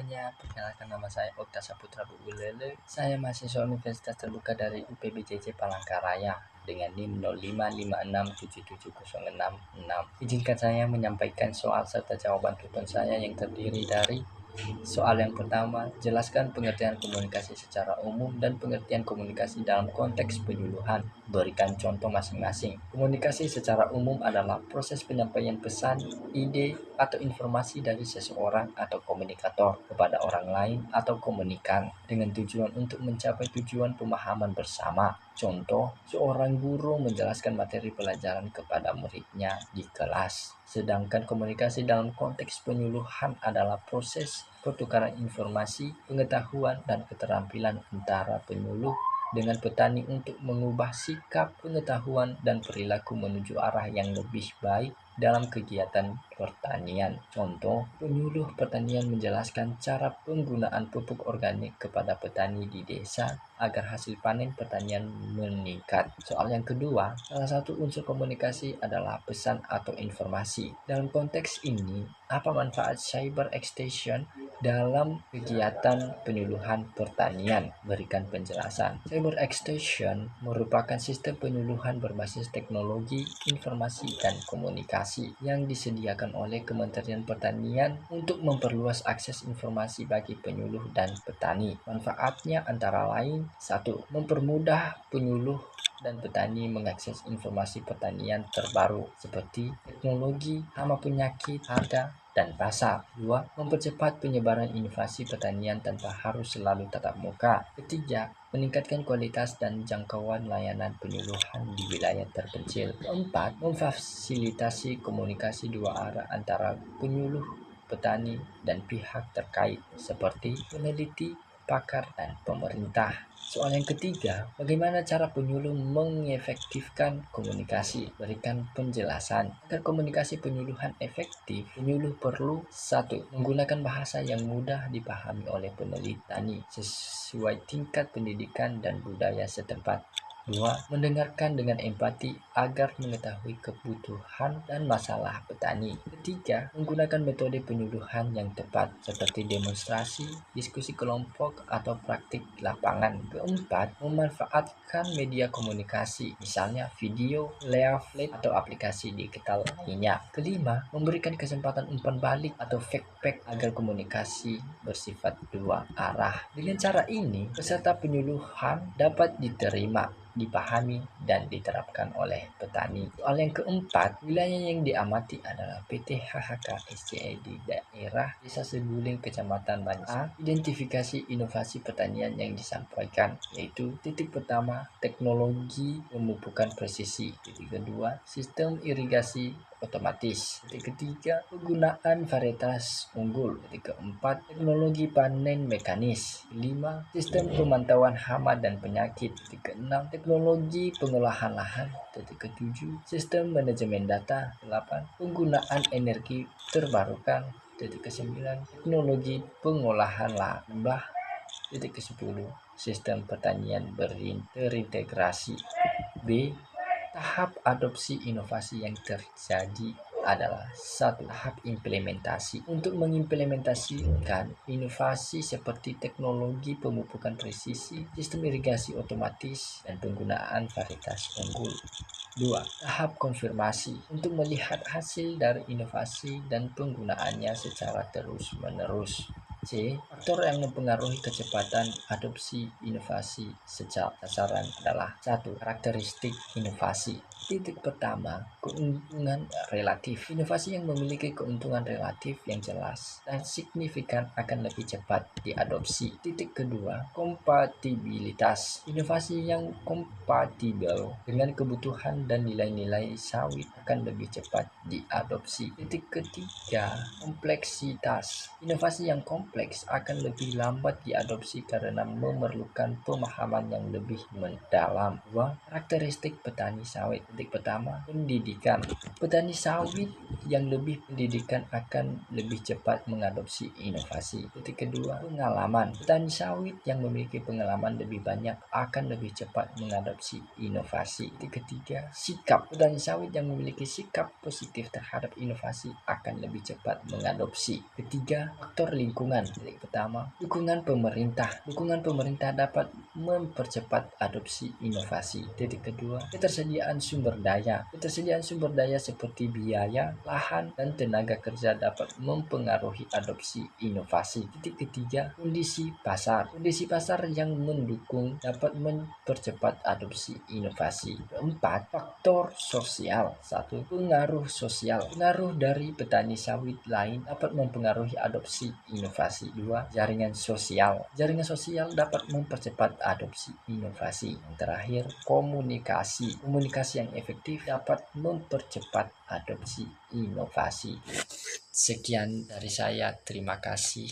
semuanya, perkenalkan nama saya Okta Saputra Bugulele. Saya mahasiswa Universitas Terbuka dari UPBJJ Palangkaraya dengan NIM 0556770666. Izinkan saya menyampaikan soal serta jawaban tuntun saya yang terdiri dari soal yang pertama, jelaskan pengertian komunikasi secara umum dan pengertian komunikasi dalam konteks penyuluhan. Berikan contoh masing-masing. Komunikasi secara umum adalah proses penyampaian pesan, ide, atau informasi dari seseorang atau komunikator kepada orang lain atau komunikan dengan tujuan untuk mencapai tujuan pemahaman bersama. Contoh, seorang guru menjelaskan materi pelajaran kepada muridnya di kelas. Sedangkan komunikasi dalam konteks penyuluhan adalah proses pertukaran informasi, pengetahuan, dan keterampilan antara penyuluh dengan petani untuk mengubah sikap, pengetahuan, dan perilaku menuju arah yang lebih baik dalam kegiatan pertanian. Contoh, penyuluh pertanian menjelaskan cara penggunaan pupuk organik kepada petani di desa agar hasil panen pertanian meningkat. Soal yang kedua, salah satu unsur komunikasi adalah pesan atau informasi. Dalam konteks ini, apa manfaat cyber extension dalam kegiatan penyuluhan pertanian? Berikan penjelasan. Cyber extension merupakan sistem penyuluhan berbasis teknologi, informasi, dan komunikasi yang disediakan oleh Kementerian Pertanian untuk memperluas akses informasi bagi penyuluh dan petani. Manfaatnya antara lain: 1. Mempermudah penyuluh dan petani mengakses informasi pertanian terbaru seperti teknologi, hama penyakit, harga, dan pasar. 2. Mempercepat penyebaran inovasi pertanian tanpa harus selalu tatap muka. Ketiga, meningkatkan kualitas dan jangkauan layanan penyuluhan di wilayah terpencil. Keempat, memfasilitasi komunikasi dua arah antara penyuluh, petani, dan pihak terkait seperti peneliti, pakar, dan pemerintah. Soal yang ketiga, bagaimana cara penyuluh mengefektifkan komunikasi? Berikan penjelasan. Agar komunikasi penyuluhan efektif, penyuluh perlu: 1. Menggunakan bahasa yang mudah dipahami oleh peneliti sesuai tingkat pendidikan dan budaya setempat. 2. Mendengarkan dengan empati agar mengetahui kebutuhan dan masalah petani. Ketiga, menggunakan metode penyuluhan yang tepat seperti demonstrasi, diskusi kelompok, atau praktik lapangan. Keempat, memanfaatkan media komunikasi, misalnya video, leaflet, atau aplikasi digital lainnya. Kelima, memberikan kesempatan umpan balik atau feedback agar komunikasi bersifat dua arah. Dengan cara ini, peserta penyuluhan dapat diterima, dipahami, dan diterapkan oleh petani. Soal yang keempat, wilayah yang diamati adalah PT HHK SCE di daerah Desa Seguling, Kecamatan Banjar. Identifikasi inovasi pertanian yang disampaikan, yaitu titik pertama, teknologi pemupukan presisi. Titik kedua, sistem irigasi otomatis. Titik ketiga, penggunaan varietas unggul. Titik keempat, teknologi panen mekanis. Kelima, sistem pemantauan hama dan penyakit. Titik keenam, teknologi pengolahan lahan. Titik ketujuh, sistem manajemen data. 8, penggunaan energi terbarukan. Titik ke-9, teknologi pengolahan limbah. Titik ke-10, sistem pertanian terintegrasi. B. Tahap adopsi inovasi yang terjadi adalah 1. Tahap implementasi. Untuk mengimplementasikan inovasi seperti teknologi pemupukan presisi, sistem irigasi otomatis, dan penggunaan varietas unggul. 2. Tahap konfirmasi. Untuk melihat hasil dari inovasi dan penggunaannya secara terus-menerus. C. Faktor yang mempengaruhi kecepatan adopsi inovasi secara sasaran adalah 1. Karakteristik inovasi. Titik pertama, keuntungan relatif. Inovasi yang memiliki keuntungan relatif yang jelas dan signifikan akan lebih cepat diadopsi. Titik kedua, kompatibilitas. Inovasi yang kompatibel dengan kebutuhan dan nilai-nilai sawit akan lebih cepat diadopsi. Titik ketiga, kompleksitas. Inovasi yang kompleks akan lebih lambat diadopsi karena memerlukan pemahaman yang lebih mendalam. 2. Karakteristik petani sawit. Titik pertama, pendidikan. Petani sawit yang lebih pendidikan akan lebih cepat mengadopsi inovasi. Titik kedua, pengalaman. Petani sawit yang memiliki pengalaman lebih banyak akan lebih cepat mengadopsi inovasi. Titik ketiga, sikap. Petani sawit yang memiliki sikap positif terhadap inovasi akan lebih cepat mengadopsi. Ketiga, faktor lingkungan. Titik pertama, pertama, dukungan pemerintah. Dukungan pemerintah dapat mempercepat adopsi inovasi. Titik kedua, ketersediaan sumber daya. Ketersediaan sumber daya seperti biaya, lahan, dan tenaga kerja dapat mempengaruhi adopsi inovasi. Titik ketiga, kondisi pasar. Kondisi pasar yang mendukung dapat mempercepat adopsi inovasi. Keempat, faktor sosial. Satu, pengaruh sosial. Pengaruh dari petani sawit lain dapat mempengaruhi adopsi inovasi. Dua, jaringan sosial. Jaringan sosial dapat mempercepat adopsi inovasi. Yang terakhir, komunikasi. Komunikasi yang efektif dapat mempercepat adopsi inovasi. Sekian dari saya, terima kasih.